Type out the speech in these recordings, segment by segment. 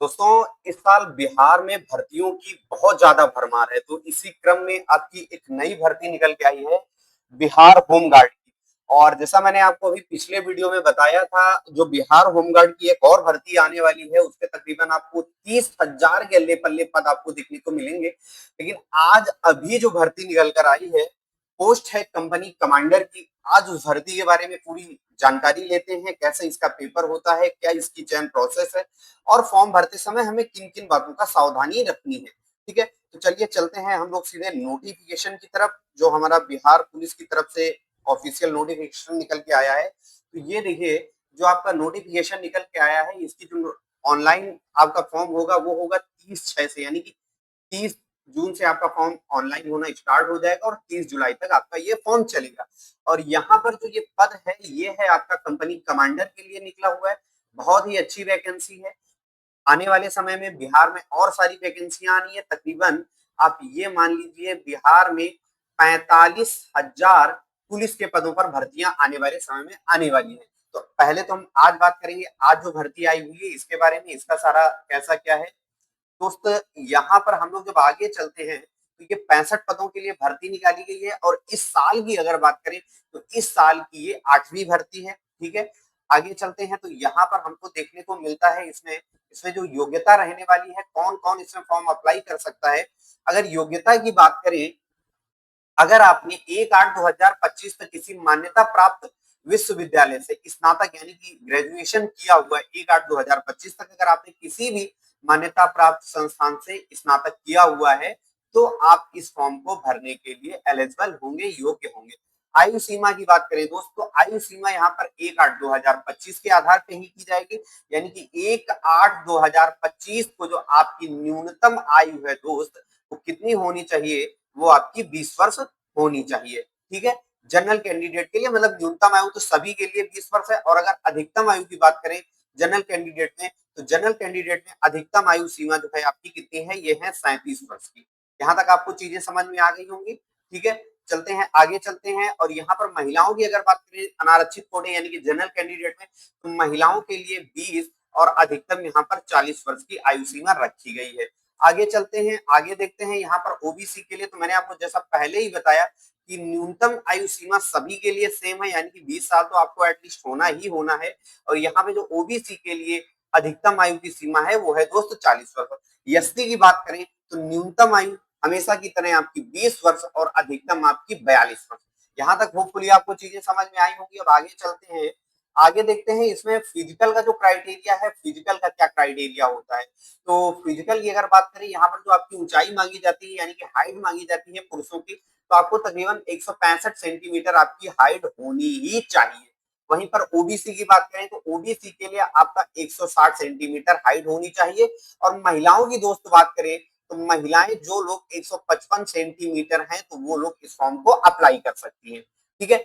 दोस्तों, इस साल बिहार में भर्तियों की बहुत ज्यादा भरमार है। तो इसी क्रम में आपकी एक नई भर्ती निकल के आई है, बिहार होमगार्ड की। और जैसा मैंने आपको अभी पिछले वीडियो में बताया था, जो बिहार होमगार्ड की एक और भर्ती आने वाली है, उसके तकरीबन आपको 30,000 के अल्ले पल्ले पद आपको देखने को मिलेंगे। लेकिन आज अभी जो भर्ती निकल कर आई है, पोस्ट है कंपनी कमांडर की। आज उस भर्ती के बारे में पूरी जानकारी लेते हैं, कैसे इसका पेपर होता है, क्या इसकी चयन प्रोसेस है, और फॉर्म भरते समय हमें किन किन बातों का सावधानी रखनी है। ठीक है, तो चलिए चलते हैं हम लोग सीधे नोटिफिकेशन की तरफ, जो हमारा बिहार पुलिस की तरफ से ऑफिशियल नोटिफिकेशन निकल के आया है। तो ये देखिए, जो आपका नोटिफिकेशन निकल के आया है, इसकी जो ऑनलाइन आपका फॉर्म होगा वो होगा 30/6 से, यानी कि 30 जून से आपका फॉर्म ऑनलाइन होना स्टार्ट हो जाएगा और 30 जुलाई तक आपका ये फॉर्म चलेगा। और यहाँ पर जो ये पद है, ये है आपका कंपनी कमांडर के लिए निकला हुआ है। बहुत ही अच्छी वैकेंसी है। आने वाले समय में बिहार में और सारी वैकेंसियां आनी है। तकरीबन आप ये मान लीजिए, बिहार में 45,000 पुलिस के पदों पर भर्तियां आने वाले समय में आने वाली है। तो पहले तो हम आज बात करेंगे, आज जो भर्ती आई हुई है इसके बारे में, इसका सारा कैसा क्या है। दोस्त, यहाँ पर हम लोग जब आगे चलते हैं, तो ये 65 पदों के लिए भर्ती निकाली गई है। और इस साल की अगर बात करें, तो इस साल की ये 8वीं भर्ती है। ठीक है, आगे चलते हैं तो यहाँ पर हमको देखने को मिलता है, इसमें इसमें जो योग्यता रहने वाली है, कौन कौन इसमें फॉर्म अप्लाई कर सकता है। अगर योग्यता की बात करें, अगर आपने 1/8/2025 तक किसी मान्यता प्राप्त विश्वविद्यालय से स्नातक यानी कि ग्रेजुएशन किया हुआ है, 1/8/2025 तक अगर आपने किसी भी मान्यता प्राप्त संस्थान से स्नातक किया हुआ है, तो आप इस फॉर्म को भरने के लिए एलिजिबल होंगे, योग्य होंगे। आयु सीमा की बात करें दोस्तों, तो आयु सीमा यहाँ पर 1/8/2025 के आधार पर ही की जाएगी। यानी कि 1/8/2025 को जो आपकी न्यूनतम आयु है दोस्त, वो कितनी होनी चाहिए, वो आपकी 20 वर्ष होनी चाहिए। ठीक है, जनरल कैंडिडेट के लिए, मतलब न्यूनतम आयु तो सभी के लिए 20 वर्ष है। और अगर अधिकतम आयु की बात करें जनरल कैंडिडेट में, तो जनरल कैंडिडेट में अधिकतम आयु सीमा जो है आपकी कितनी है, ये है 37 वर्ष की। यहाँ तक आपको चीजें समझ में आ गई होंगी। ठीक है, चलते हैं आगे चलते हैं। और यहाँ पर महिलाओं की अगर बात करें, अनारक्षित कोटे यानी कि जनरल कैंडिडेट में, तो महिलाओं के लिए 20 और अधिकतम यहाँ पर 40 वर्ष की आयु सीमा रखी गई है। आगे चलते हैं, आगे देखते हैं यहाँ पर ओबीसी के लिए। तो मैंने आपको जैसा पहले ही बताया कि न्यूनतम आयु सीमा सभी के लिए सेम है, यानी कि 20 साल तो आपको एटलीस्ट होना ही होना है। और यहाँ पे जो ओबीसी के लिए अधिकतम आयु की सीमा है, वो है दोस्तों 40 वर्ष। एसटी की बात करें, तो न्यूनतम आयु हमेशा की तरह आपकी 20 वर्ष और अधिकतम आपकी 42 वर्ष। यहाँ तक होपफुली आपको चीजें समझ में आई होंगी। अब आगे चलते हैं, आगे देखते हैं इसमें फिजिकल का जो क्राइटेरिया है, फिजिकल का क्या क्राइटेरिया होता है। तो फिजिकल की अगर बात करें, यहाँ पर जो आपकी ऊंचाई मांगी जाती है, यानी कि हाइट मांगी जाती है पुरुषों की, तो आपको तकरीबन 165 सेंटीमीटर आपकी हाइट होनी ही चाहिए। वहीं पर ओबीसी की बात करें, तो ओबीसी के लिए आपका 160 सेंटीमीटर हाइट होनी चाहिए। और महिलाओं की दोस्त बात करें, तो महिलाएं जो लोग 155 सेंटीमीटर हैं, तो वो लोग इस फॉर्म को अप्लाई कर सकती हैं। ठीक है,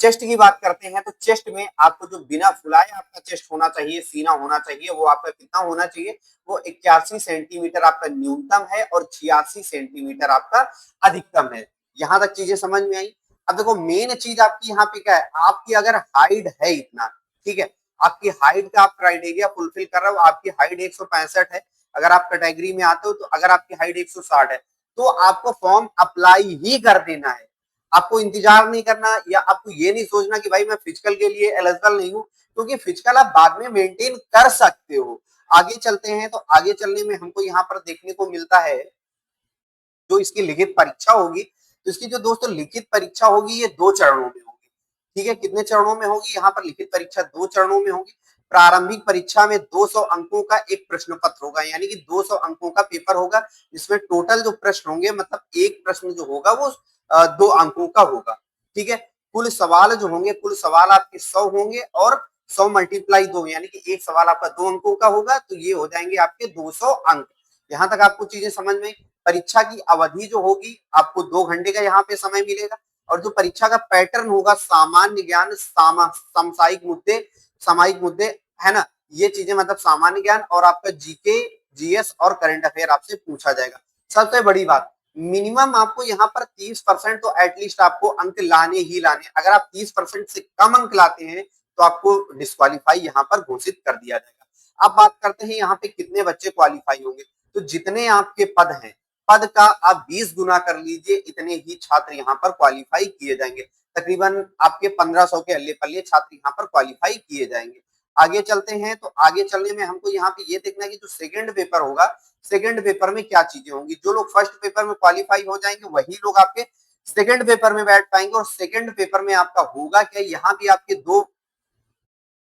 चेस्ट की बात करते हैं, तो चेस्ट में आपको जो बिना फुलाए आपका चेस्ट होना चाहिए, सीना होना चाहिए, वो आपका कितना होना चाहिए, वो 81 सेंटीमीटर आपका न्यूनतम है और 86 सेंटीमीटर आपका अधिकतम है। यहां तक चीजें समझ में आई। अब देखो, मेन चीज आपकी यहाँ पे क्या है, आपकी अगर हाइट है इतना, ठीक है, आपकी हाइट का आप क्राइटेरिया फुलफिल कर रहे हो, आपकी हाइट 165 है, अगर आप कैटेगरी में आते हो, तो अगर आपकी हाइट 160 है, तो आपको फॉर्म अप्लाई ही कर देना है। आपको इंतजार नहीं करना, या आपको ये नहीं सोचना कि भाई मैं फिजिकल के लिए एलिजिबल नहीं हूं, क्योंकि फिजिकल आप बाद में मेंटेन कर सकते हो। आगे चलते हैं, तो आगे चलने में हमको यहाँ पर देखने को मिलता है, जो इसकी लिखित परीक्षा होगी, तो इसकी जो दोस्तों लिखित परीक्षा होगी, ये 2 चरणों में होगी। ठीक है, कितने चरणों में होगी, यहाँ पर लिखित परीक्षा 2 चरणों में होगी। प्रारंभिक परीक्षा में 200 अंकों का एक प्रश्न पत्र होगा, यानी कि 200 अंकों का पेपर होगा, जिसमें टोटल जो प्रश्न होंगे, मतलब एक प्रश्न जो होगा वो 2 अंकों का होगा। ठीक है, कुल सवाल जो होंगे, कुल सवाल आपके 100 होंगे, और 100 मल्टीप्लाई 2, यानी कि एक सवाल आपका 2 अंकों का होगा, तो ये हो जाएंगे आपके 200 अंक। यहाँ तक आपको चीजें समझ में। परीक्षा की अवधि जो होगी, आपको 2 घंटे का यहाँ पे समय मिलेगा। और जो परीक्षा का पैटर्न होगा, सामान्य ज्ञान, सामयिक मुद्दे, सामायिक मुद्दे, है ना, ये चीजें, मतलब सामान्य ज्ञान, और आपका जीके, जीएस और करंट अफेयर आपसे पूछा जाएगा। सबसे बड़ी बात, मिनिमम आपको यहाँ पर 30% तो एटलीस्ट आपको अंक लाने ही लाने। अगर आप 30% से कम अंक लाते हैं, तो आपको डिस्क्वालीफाई यहाँ पर घोषित कर दिया जाएगा। अब बात करते हैं यहाँ पे कितने बच्चे क्वालिफाई होंगे। तो जितने आपके पद हैं, पद का आप 20 गुना कर लीजिए, इतने ही छात्र यहाँ पर क्वालिफाई किए जाएंगे। तकरीबन आपके 1500 के अल्ले पल्ले छात्र यहाँ पर क्वालिफाई किए जाएंगे। आगे चलते हैं, तो आगे चलने में हमको यहाँ पे ये देखना है कि जो सेकंड पेपर होगा, सेकंड पेपर में क्या चीजें होंगी। जो लोग फर्स्ट पेपर में क्वालिफाई हो जाएंगे वही लोग आपके सेकंड पेपर में बैठ पाएंगे। और सेकंड पेपर में आपका होगा क्या, यहाँ भी आपके दो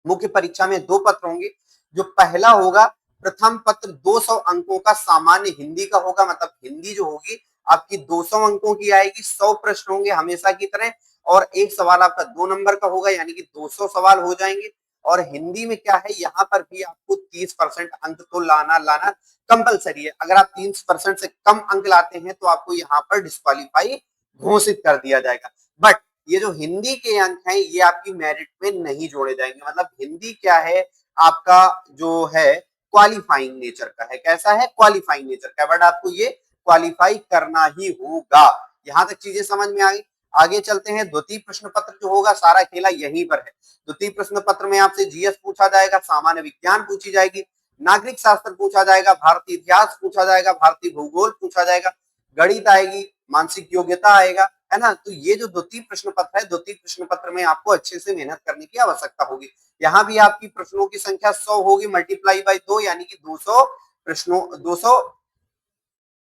मुख्य परीक्षा में दो पत्र होंगे। जो पहला होगा, प्रथम पत्र 200 अंकों का सामान्य हिंदी का होगा, मतलब हिंदी जो होगी आपकी 200 अंकों की आएगी, 100 प्रश्न होंगे हमेशा की तरह, और एक सवाल आपका 2 नंबर का होगा, यानी कि 200 सवाल हो जाएंगे। और हिंदी में क्या है, यहाँ पर भी आपको 30% अंक तो लाना कंपलसरी है। अगर आप 30% से कम अंक लाते हैं तो आपको यहाँ पर डिस्क्वालीफाई घोषित कर दिया जाएगा। बट ये जो हिंदी के अंक हैं ये आपकी मेरिट में नहीं जोड़े जाएंगे। मतलब हिंदी क्या है, आपका जो है क्वालिफाइंग नेचर का है। कैसा है, क्वालिफाइंग नेचर का, बट आपको ये क्वालिफाई करना ही होगा। यहां तक चीजें समझ में आ गई। आगे चलते हैं, द्वितीय प्रश्न पत्र जो होगा सारा खेला यहीं पर है। द्वितीय प्रश्न पत्र में आपसे जीएस पूछा जाएगा, सामान्य विज्ञान पूछी जाएगी, नागरिक शास्त्र पूछा जाएगा, भारतीय इतिहास पूछा जाएगा, भारतीय भूगोल पूछा जाएगा, गणित आएगी, मानसिक योग्यता आएगा, है ना। तो ये जो द्वितीय प्रश्न पत्र है, द्वितीय प्रश्न पत्र में आपको अच्छे से मेहनत करने की आवश्यकता होगी। यहाँ भी आपकी प्रश्नों की संख्या 100 होगी, मल्टीप्लाई बाय 2, यानी कि 200 प्रश्नों 200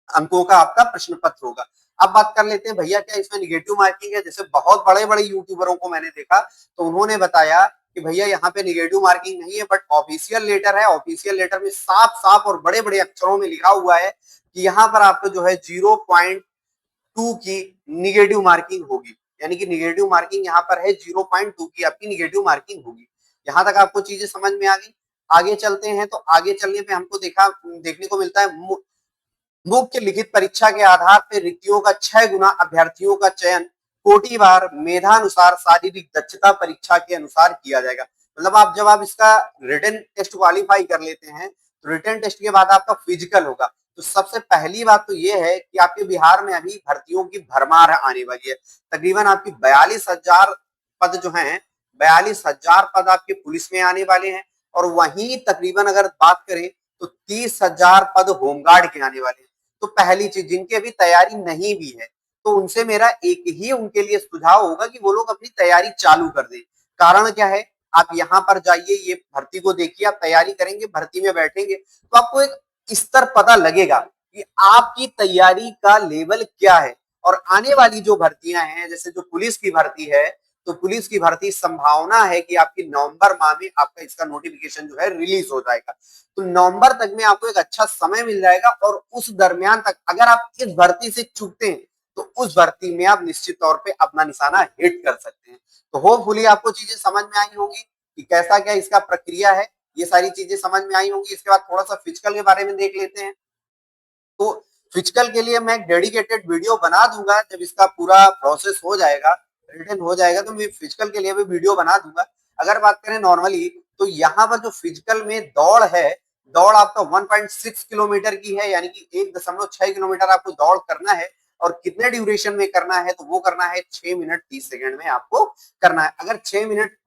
अंकों का आपका प्रश्न पत्र होगा। अब बात कर लेते हैं, भैया क्या इसमें निगेटिव मार्किंग है। जैसे बहुत बड़े बड़े यूट्यूबरों को मैंने देखा तो उन्होंने बताया कि भैया यहाँ पे निगेटिव मार्किंग नहीं है, बट ऑफिशियल लेटर है। ऑफिशियल लेटर में साफ साफ और बड़े बड़े अक्षरों में लिखा हुआ है कि यहाँ पर आपको जो है 0.2 की निगेटिव मार्किंग होगी, यानी कि निगेटिव मार्किंग यहाँ पर है 0.2 की आपकी निगेटिव मार्किंग होगी। यहाँ तक आपको चीजें समझ में आ गई। आगे चलते हैं, तो आगे चलने पे हमको देखने को मिलता है, मुख्य लिखित परीक्षा के आधार पर रिक्तियों का 6 गुना अभ्यर्थियों का चयन कोटिवार मेधानुसार शारीरिक दक्षता परीक्षा के अनुसार किया जाएगा। मतलब आप जब आप इसका रिटन टेस्ट क्वालिफाई कर लेते हैं तो रिटन टेस्ट के बाद आपका फिजिकल होगा। तो सबसे पहली बात तो ये है कि आपके बिहार में अभी भर्तियों की भरमार आने वाली है। तकरीबन आपकी 42,000 पद जो हैं, 42,000 पद आपके पुलिस में आने वाले हैं। और वहीं तकरीबन अगर बात करें तो 30,000 पद होमगार्ड के आने वाले हैं। तो पहली चीज, जिनकी अभी तैयारी नहीं भी है तो उनसे मेरा एक ही उनके लिए सुझाव होगा कि वो लोग अपनी तैयारी चालू कर दें। कारण क्या है, आप यहाँ पर जाइए, ये भर्ती को देखिए, आप तैयारी करेंगे, भर्ती में बैठेंगे तो आपको एक स्तर पता लगेगा कि आपकी तैयारी का लेवल क्या है। और आने वाली जो भर्तियां हैं, जैसे जो पुलिस की भर्ती है, तो पुलिस की भर्ती संभावना है कि आपकी नवंबर माह में आपका इसका नोटिफिकेशन जो है रिलीज हो जाएगा। तो नवंबर तक में आपको एक अच्छा समय मिल जाएगा। और उस दरमियान तक अगर आप इस भर्ती से चूकते हैं तो उस भर्ती में आप निश्चित तौर पे अपना निशाना हिट कर सकते हैं। तो होपफुली आपको चीजें समझ में आई होंगी कि कैसा क्या इसका प्रक्रिया है, ये सारी चीजें समझ में आई होंगी। इसके बाद थोड़ा सा फिजिकल के बारे में देख लेते हैं। तो फिजिकल के लिए मैं डेडिकेटेड वीडियो बना दूंगा, जब इसका पूरा प्रोसेस हो जाएगा, रिटन हो जाएगा, तो मैं फिजिकल के लिए भी वीडियो बना दूंगा। अगर बात करें नॉर्मली, तो यहाँ पर जो फिजिकल में दौड़ है, दौड़ आपका 1.6 किलोमीटर की है, यानी कि 1.6 किलोमीटर आपको दौड़ करना है। और कितने ड्यूरेशन में करना है, तो वो करना है 6 मिनट 30 सेकंड में आपको करना है। अगर 6 मिनट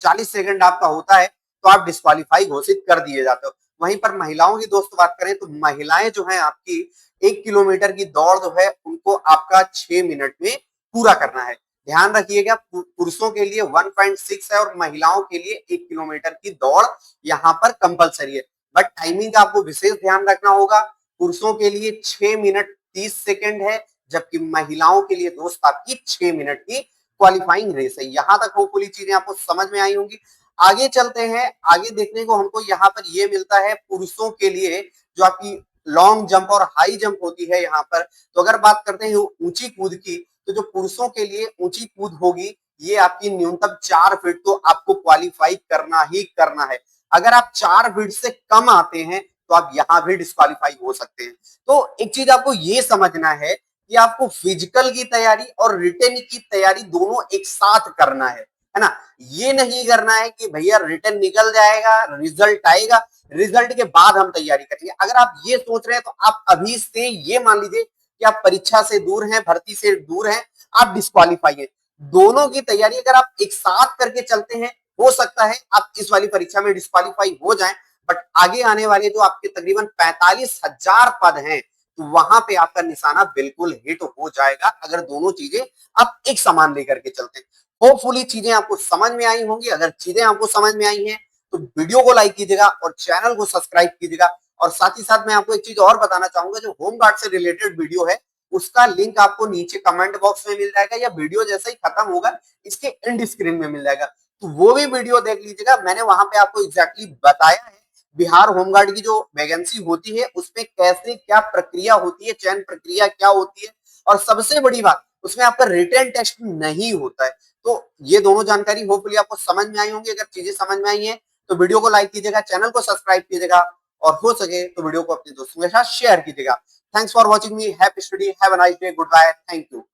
40 सेकंड आपका होता है तो आप डिस्क्वालीफाई घोषित कर दिए जाते हो। वहीं पर महिलाओं की दोस्त बात करें तो महिलाएं जो है आपकी 1 किलोमीटर की दौड़ जो है उनको आपका 6 मिनट में पूरा करना है। ध्यान रखिएगा, पुरुषों के लिए 1.6 है और महिलाओं के लिए 1 किलोमीटर की दौड़ यहाँ पर कंपलसरी है। बट टाइमिंग का आपको विशेष ध्यान रखना होगा। पुरुषों के लिए 6 मिनट 30 सेकंड है, जबकि महिलाओं के लिए दोस्त आपकी 6 मिनट की क्वालिफाइंग रेस है। यहां तक होपफुली चीजें आपको समझ में आई होंगी। आगे चलते हैं, आगे देखने को हमको यहाँ पर ये मिलता है पुरुषों के लिए जो आपकी लॉन्ग जंप और हाई जंप होती है यहाँ पर। तो अगर बात करते हैं ऊंची कूद की, तो जो पुरुषों के लिए ऊंची कूद होगी ये आपकी न्यूनतम 4 फीट तो आपको क्वालिफाई करना ही करना है। अगर आप 4 फीट से कम आते हैं तो आप यहाँ भी डिस्क्वालीफाई हो सकते हैं। तो एक चीज आपको ये समझना है कि आपको फिजिकल की तैयारी और रिटन की तैयारी दोनों एक साथ करना है ना। ये नहीं करना है कि भैया रिटन निकल जाएगा, रिजल्ट आएगा, रिजल्ट के बाद हम तैयारी करेंगे। अगर आप ये सोच रहे हैं तो आप अभी से ये मान लीजिए कि आप परीक्षा से दूर हैं, भर्ती से दूर हैं, आप डिस्क्वालीफाई हैं। दोनों की तैयारी अगर आप एक साथ करके चलते हैं, हो सकता है आप इस वाली परीक्षा में डिस्क्वालीफाई हो जाएं, बट आगे आने वाले जो आपके तकरीबन 45,000 पद हैं, तो वहां पे आपका निशाना बिल्कुल हिट हो जाएगा अगर दोनों चीजें आप एक समान लेकर के चलते हैं। होपफुली चीजें आपको समझ में आई होंगी। अगर चीजें आपको समझ में आई हैं तो वीडियो को लाइक कीजिएगा और चैनल को सब्सक्राइब कीजिएगा। और साथ ही साथ मैं आपको एक चीज और बताना चाहूंगा, जो होमगार्ड से रिलेटेड वीडियो है उसका लिंक आपको नीचे कमेंट बॉक्स में मिल जाएगा, या वीडियो जैसे ही खत्म होगा इसके एंड स्क्रीन में मिल जाएगा, तो वो भी वीडियो देख लीजिएगा। मैंने वहां पे आपको एग्जैक्टली बताया है बिहार होमगार्ड की जो वैकेंसी होती है उसमें कैसे क्या प्रक्रिया होती है, चयन प्रक्रिया क्या होती है, और सबसे बड़ी बात उसमें आपका रिटन टेस्ट नहीं होता है। तो ये दोनों जानकारी होपफुली आपको समझ में आई होंगी। अगर चीजें समझ में आई हैं तो वीडियो को लाइक कीजिएगा, चैनल को सब्सक्राइब कीजिएगा, और हो सके तो वीडियो को अपने दोस्तों के साथ शेयर कीजिएगा। Thanks for watching me, happy study, have a nice day, goodbye, thank you.